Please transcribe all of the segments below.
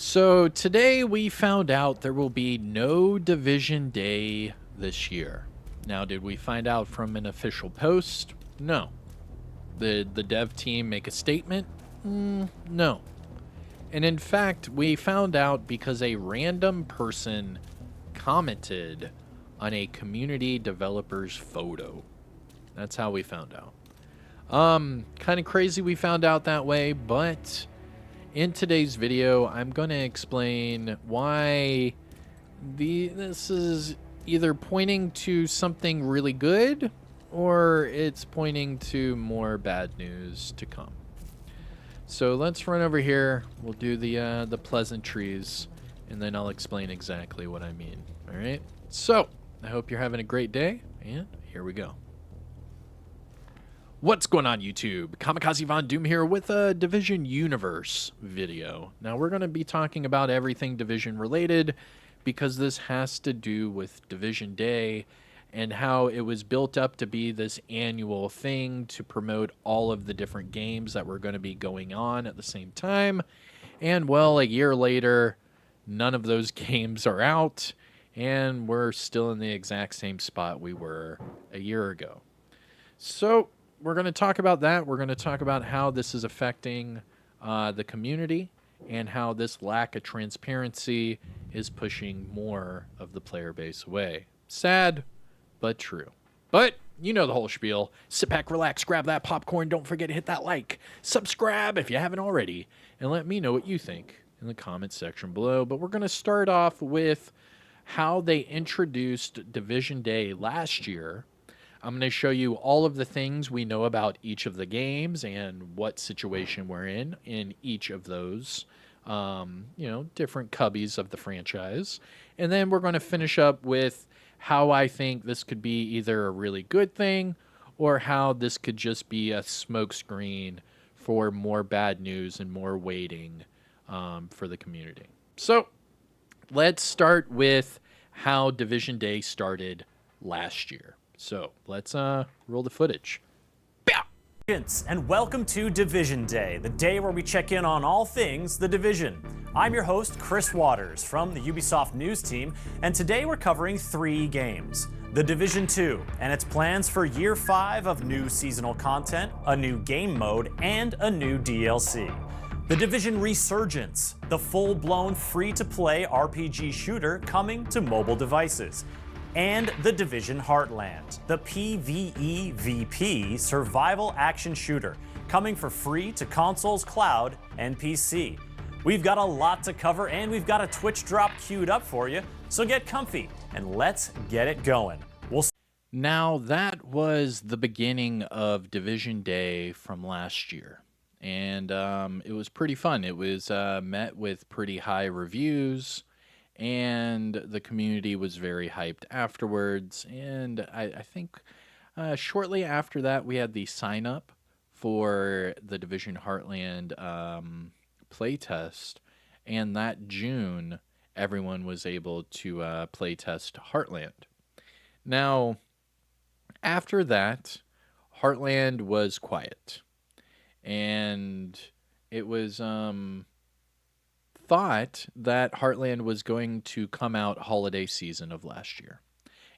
So today we found out there will be no Division Day this year. Now, did we find out from an official post? No. Did the dev team make a statement? No. And in fact, we found out because a random person commented on a community developer's photo. That's how we found out. Kind of crazy we found out that way, but in today's video, I'm going to explain why this is either pointing to something really good or it's pointing to more bad news to come. So let's run over here. We'll do the pleasantries, and then I'll explain exactly what I mean. All right? So I hope you're having a great day, and here we go. What's going on, YouTube? Kamikazevondoom here with a Division Universe video. Now, we're going to be talking about everything Division related because this has to do with Division Day and how it was built up to be this annual thing to promote all of the different games that were going to be going on at the same time. And, well, a year later, none of those games are out, and we're still in the exact same spot we were a year ago. So we're going to talk about that. We're going to talk about how this is affecting the community and how this lack of transparency is pushing more of the player base away. Sad, but true. But you know the whole spiel. Sit back, relax, grab that popcorn. Don't forget to hit that like. Subscribe if you haven't already. And let me know what you think in the comment section below. But we're going to start off with how they introduced Division Day last year. I'm going to show you all of the things we know about each of the games and what situation we're in each of those, different cubbies of the franchise. And then we're going to finish up with how I think this could be either a really good thing or how this could just be a smokescreen for more bad news and more waiting for the community. So let's start with how Division Day started last year. So let's roll the footage. And welcome to Division Day, the day where we check in on all things The Division. I'm your host, Chris Waters from the Ubisoft News team, and today we're covering 3 games. The Division 2 and its plans for Year 5 of new seasonal content, a new game mode, and a new DLC. The Division Resurgence, the full-blown free-to-play RPG shooter coming to mobile devices. And The Division Heartland, the PvEVP survival action shooter, coming for free to consoles, cloud, and PC. We've got a lot to cover, and we've got a Twitch drop queued up for you, so get comfy, and let's get it going. Now, that was the beginning of Division Day from last year, and it was pretty fun. It was met with pretty high reviews, and the community was very hyped afterwards. And I think shortly after that, we had the sign up for the Division Heartland playtest. And that June, everyone was able to playtest Heartland. Now, after that, Heartland was quiet. And it was thought that Heartland was going to come out holiday season of last year.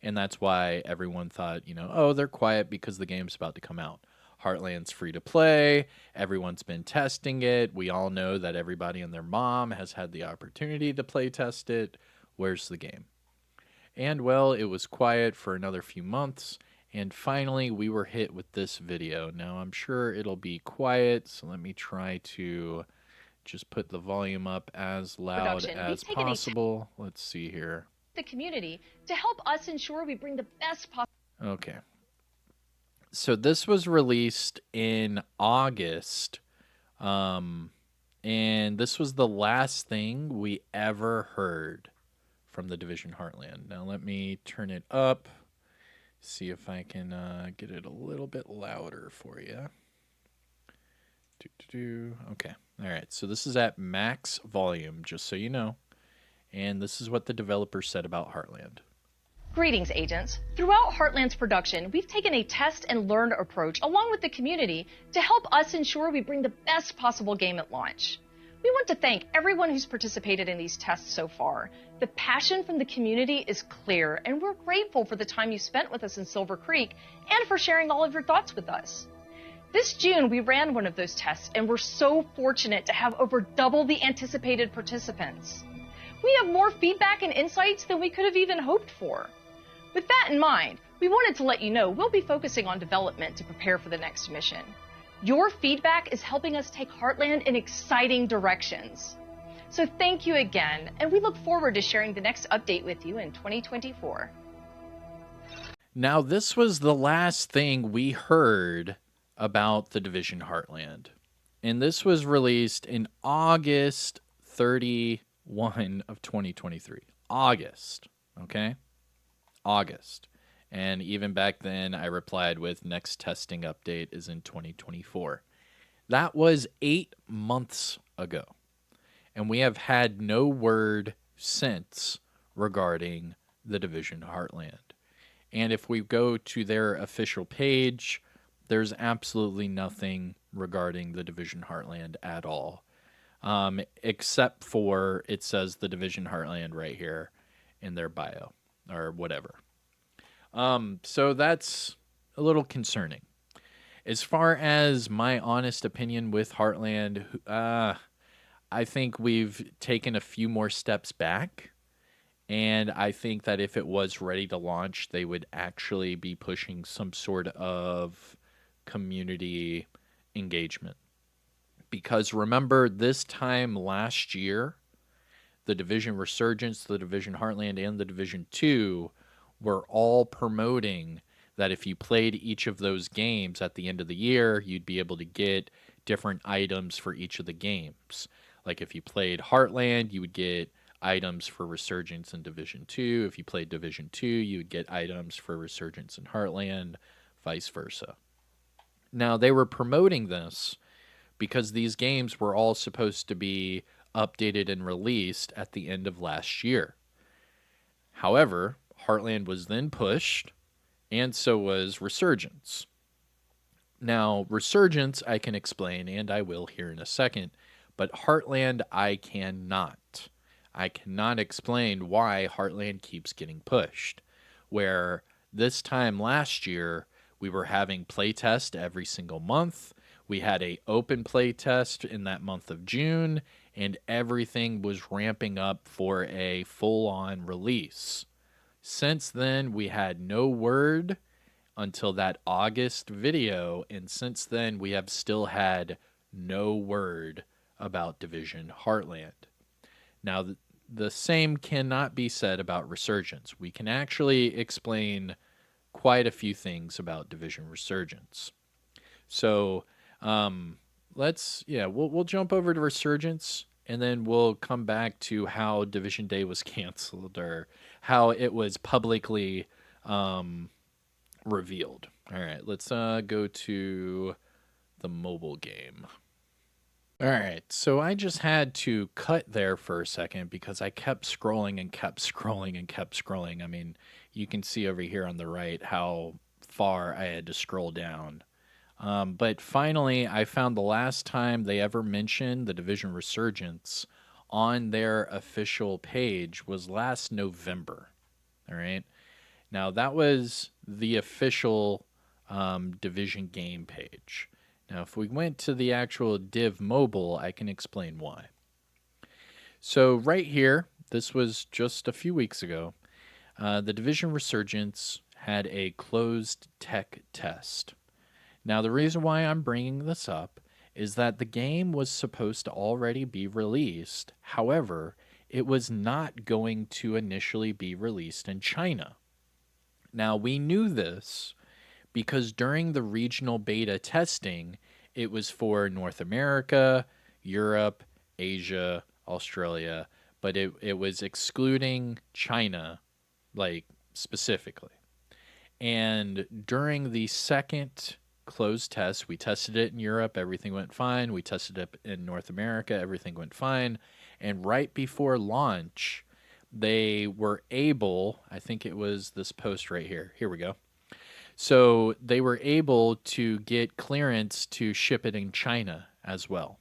And that's why everyone thought, oh, they're quiet because the game's about to come out. Heartland's free to play. Everyone's been testing it. We all know that everybody and their mom has had the opportunity to play test it. Where's the game? And well, it was quiet for another few months. And finally, we were hit with this video. Now, I'm sure it'll be quiet. So let me try to just put the volume up as loud as possible. Let's see here. The community to help us ensure we bring the best possible. Okay. So this was released in August. And this was the last thing we ever heard from the Division Heartland. Now let me turn it up. See if I can get it a little bit louder for you. Okay. All right. So this is at max volume, just so you know. And this is what the developer said about Heartland. Greetings, agents. Throughout Heartland's production, we've taken a test and learn approach along with the community to help us ensure we bring the best possible game at launch. We want to thank everyone who's participated in these tests so far. The passion from the community is clear, and we're grateful for the time you spent with us in Silver Creek and for sharing all of your thoughts with us. This June, we ran one of those tests, and we're so fortunate to have over double the anticipated participants. We have more feedback and insights than we could have even hoped for. With that in mind, we wanted to let you know we'll be focusing on development to prepare for the next mission. Your feedback is helping us take Heartland in exciting directions. So thank you again, and we look forward to sharing the next update with you in 2024. Now, this was the last thing we heard about the Division Heartland. And this was released in August 31 of 2023. August, okay? August. And even back then, I replied with next testing update is in 2024. That was 8 months ago. And we have had no word since regarding the Division Heartland. And if we go to their official page, there's absolutely nothing regarding the Division Heartland at all. Except for it says the Division Heartland right here in their bio or whatever. So that's a little concerning. As far as my honest opinion with Heartland, I think we've taken a few more steps back. And I think that if it was ready to launch, they would actually be pushing some sort of community engagement. Because remember, this time last year, the Division Resurgence, the Division Heartland, and the Division 2 were all promoting that if you played each of those games at the end of the year, you'd be able to get different items for each of the games. Like if you played Heartland, you would get items for Resurgence and Division 2. If you played Division 2, you would get items for Resurgence and Heartland, vice versa. Now, they were promoting this because these games were all supposed to be updated and released at the end of last year. However, Heartland was then pushed, and so was Resurgence. Now, Resurgence I can explain, and I will here in a second, but Heartland I cannot. I cannot explain why Heartland keeps getting pushed. Where this time last year, we were having playtest every single month. We had a open playtest in that month of June, and everything was ramping up for a full-on release. Since then, we had no word until that August video, and since then, we have still had no word about Division Heartland. Now, the same cannot be said about Resurgence. We can actually explain quite a few things about Division Resurgence. So, we'll jump over to Resurgence, and then we'll come back to how Division Day was canceled or how it was publicly revealed. All right, let's go to the mobile game. All right, so I just had to cut there for a second because I kept scrolling and kept scrolling and kept scrolling. I mean, you can see over here on the right how far I had to scroll down. But finally, I found the last time they ever mentioned the Division Resurgence on their official page was last November. All right. Now, that was the official Division game page. Now, if we went to the actual Div Mobile, I can explain why. So right here, this was just a few weeks ago, the Division Resurgence had a closed tech test. Now, the reason why I'm bringing this up is that the game was supposed to already be released. However, it was not going to initially be released in China. Now, we knew this because during the regional beta testing, it was for North America, Europe, Asia, Australia, but it was excluding China, like, specifically. And during the second closed test, we tested it in Europe, everything went fine. We tested it in North America, everything went fine. And right before launch, they were able, I think it was this post right here. Here we go. So they were able to get clearance to ship it in China as well.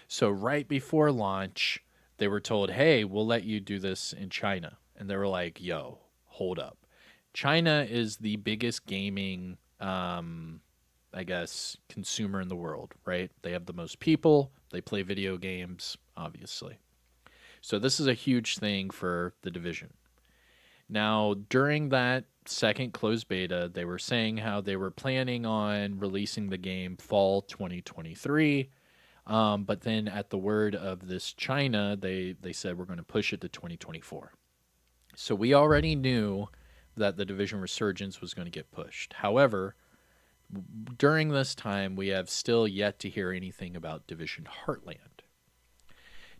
So right before launch, they were told, "Hey, we'll let you do this in China." And they were like, "Yo, hold up. China is the biggest gaming I guess consumer in the world, right? They have the most people, they play video games, obviously. So this is a huge thing for the division. Now, during that second closed beta, they were saying how they were planning on releasing the game fall 2023. But then at the word of this China, they said we're going to push it to 2024. So we already knew that the Division Resurgence was going to get pushed. However, during this time, we have still yet to hear anything about Division Heartland.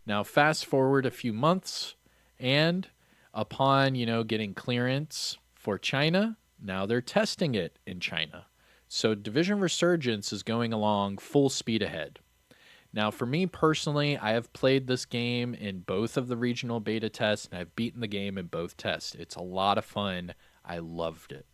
Now, fast forward a few months, and upon, getting clearance for China, now they're testing it in China. So Division Resurgence is going along full speed ahead. Now, for me personally, I have played this game in both of the regional beta tests, and I've beaten the game in both tests. It's a lot of fun. I loved it.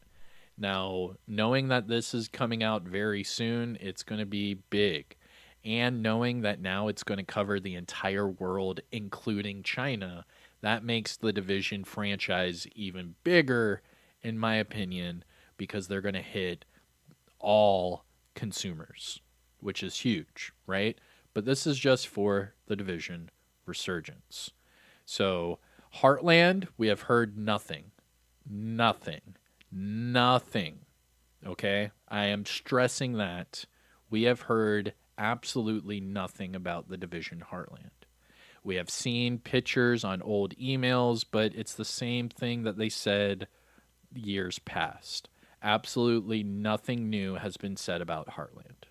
Now, knowing that this is coming out very soon, it's going to be big. And knowing that now it's going to cover the entire world, including China, that makes the Division franchise even bigger, in my opinion, because they're going to hit all consumers, which is huge, right? But this is just for the Division Resurgence. So, Heartland, we have heard nothing. Nothing. Okay? I am stressing that. We have heard absolutely nothing about the Division Heartland. We have seen pictures on old emails, but it's the same thing that they said years past. Absolutely nothing new has been said about Heartland.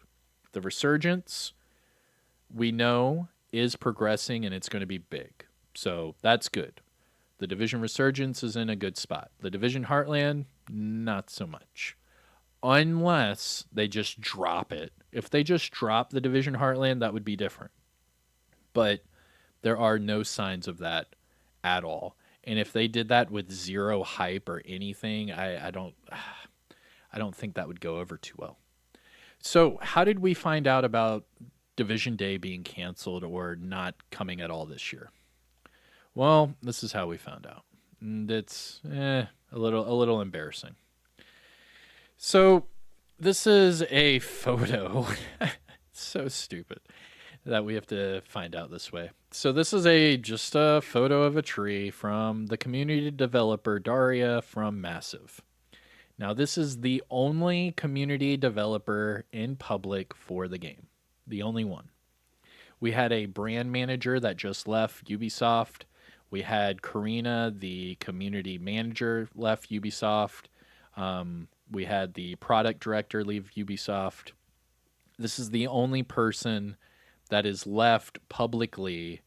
The Resurgence, we know, is progressing and it's going to be big. So that's good. The Division Resurgence is in a good spot. The Division Heartland, not so much. Unless they just drop it. If they just drop the Division Heartland, that would be different. But there are no signs of that at all. And if they did that with zero hype or anything, I don't think that would go over too well. So how did we find out about Division Day being canceled or not coming at all this year? Well, this is how we found out. And it's a little embarrassing. So this is a photo. It's so stupid that we have to find out this way. So this is just a photo of a tree from the community developer Daria from Massive. Now, this is the only community developer in public for the game. The only one. We had a brand manager that just left Ubisoft. We had Karina, the community manager, left Ubisoft. We had the product director leave Ubisoft. This is the only person that is left publicly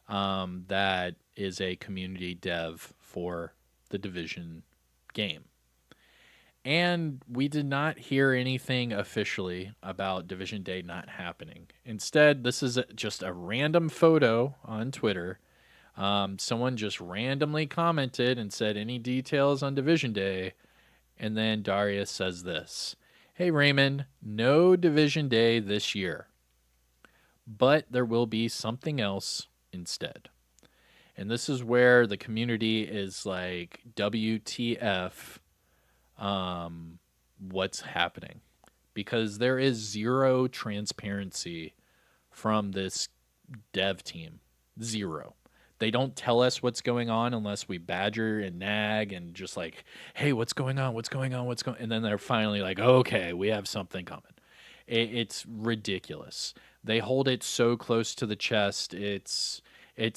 that is a community dev for the Division game. And we did not hear anything officially about Division Day not happening. Instead, this is just a random photo on Twitter. Someone just randomly commented and said, "Any details on Division Day?" And then Darius says this: "Hey, Raymond, no Division Day this year, but there will be something else instead." And this is where the community is like, WTF, what's happening? Because there is zero transparency from this dev team. Zero. They don't tell us what's going on unless we badger and nag and just like, "Hey, what's going on? What's going on? What's going?" And then they're finally like, "Okay, we have something coming." It's ridiculous. They hold it so close to the chest. It's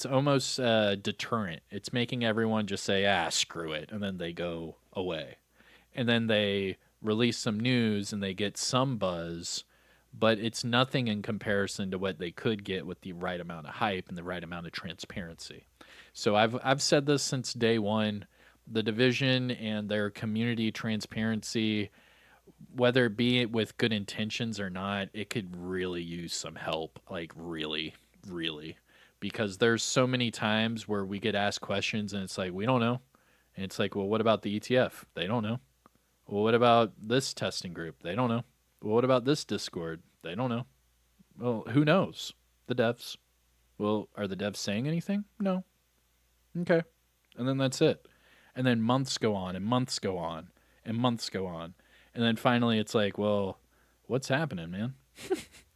almost deterrent. It's making everyone just say, screw it, and then they go away. And then they release some news and they get some buzz, but it's nothing in comparison to what they could get with the right amount of hype and the right amount of transparency. So I've said this since day one. The Division and their community transparency, whether it be with good intentions or not, it could really use some help. Like really, really. Because there's so many times where we get asked questions and it's like, we don't know. And it's like, well, what about the ETF? They don't know. Well, what about this testing group? They don't know. Well, what about this Discord? They don't know. Well, who knows? The devs. Well, are the devs saying anything? No. Okay. And then that's it. And then months go on and months go on and months go on. And then finally it's like, well, what's happening, man?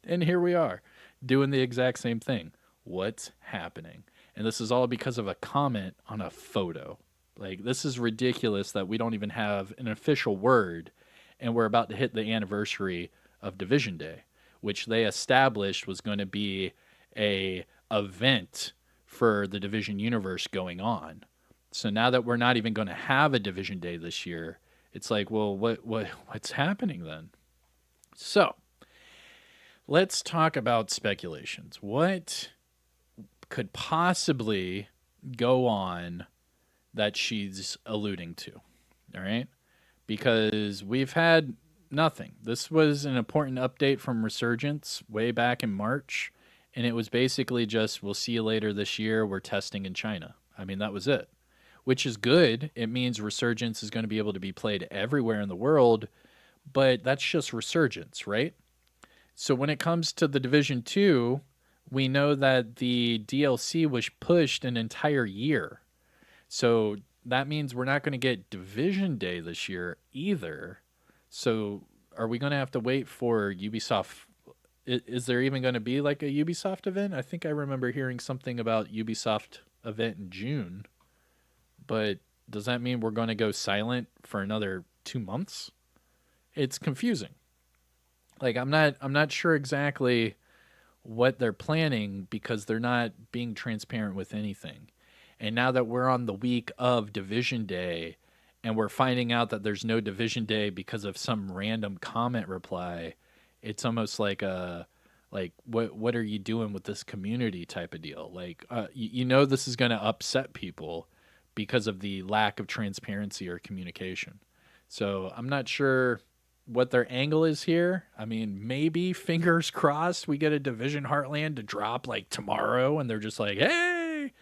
And here we are doing the exact same thing. What's happening? And this is all because of a comment on a photo. Like, this is ridiculous that we don't even have an official word, and we're about to hit the anniversary of Division Day, which they established was going to be a event for the Division universe going on. So now that we're not even going to have a Division Day this year, it's like, well, what's happening then? So, let's talk about speculations. What could possibly go on that she's alluding to? All right? Because we've had nothing. This was an important update from Resurgence way back in March, and it was basically just, we'll see you later this year. We're testing in China. I mean, that was it, which is good. It means Resurgence is going to be able to be played everywhere in the world, but that's just Resurgence, right? So when it comes to the Division 2, we know that the DLC was pushed an entire year. So that means we're not going to get Division Day this year either. So are we going to have to wait for Ubisoft? Is there even going to be like a Ubisoft event? I think I remember hearing something about Ubisoft event in June. But does that mean we're going to go silent for another 2 months? It's confusing. Like, I'm not sure exactly what they're planning because they're not being transparent with anything. And now that we're on the week of Division Day and we're finding out that there's no Division Day because of some random comment reply, it's almost like what are you doing with this community type of deal? Like, you know, this is going to upset people because of the lack of transparency or communication. So I'm not sure what their angle is here. I mean, maybe, fingers crossed, we get a Division Heartland to drop like tomorrow and they're just like, hey,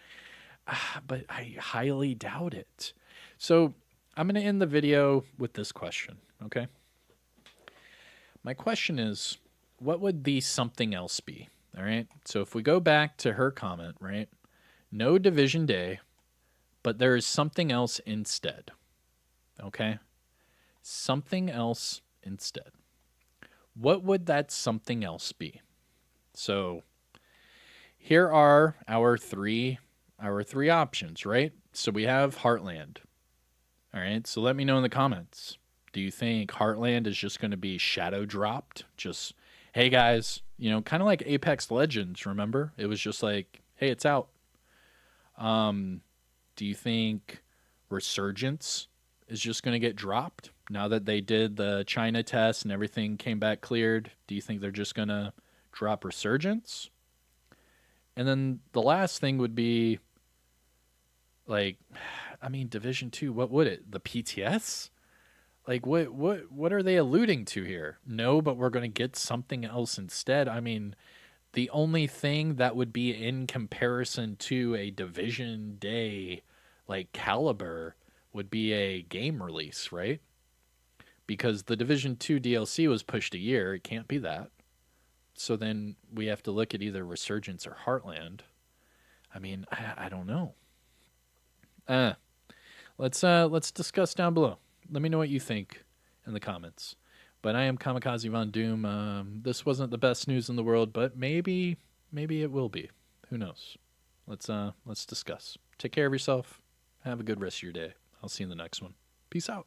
but I highly doubt it. So I'm going to end the video with this question, okay? My question is, what would the something else be? All right. So if we go back to her comment, right? No Division Day, but there is something else instead. Okay? Something else instead. What would that something else be? So here are our three options, right? So we have Heartland. All right. So let me know in the comments. Do you think Heartland is just going to be shadow dropped? Just, hey guys, you know, kind of like Apex Legends, remember? It was just like, hey, it's out. Do you think Resurgence is just going to get dropped now that they did the China test and everything came back cleared? Do you think they're just going to drop Resurgence? And then the last thing would be, like, I mean, Division 2, what would it? The PTS? Like, what are they alluding to here? No, but we're going to get something else instead. I mean, the only thing that would be in comparison to a Division Day, like, caliber would be a game release, right? Because the Division 2 DLC was pushed a year. It can't be that. So then we have to look at either Resurgence or Heartland. I mean, I don't know. Let's discuss down below. Let me know what you think in the comments. But I am Kamikazevondoom. This wasn't the best news in the world, but maybe it will be. Who knows? Let's discuss. Take care of yourself. Have a good rest of your day. I'll see you in the next one. Peace out.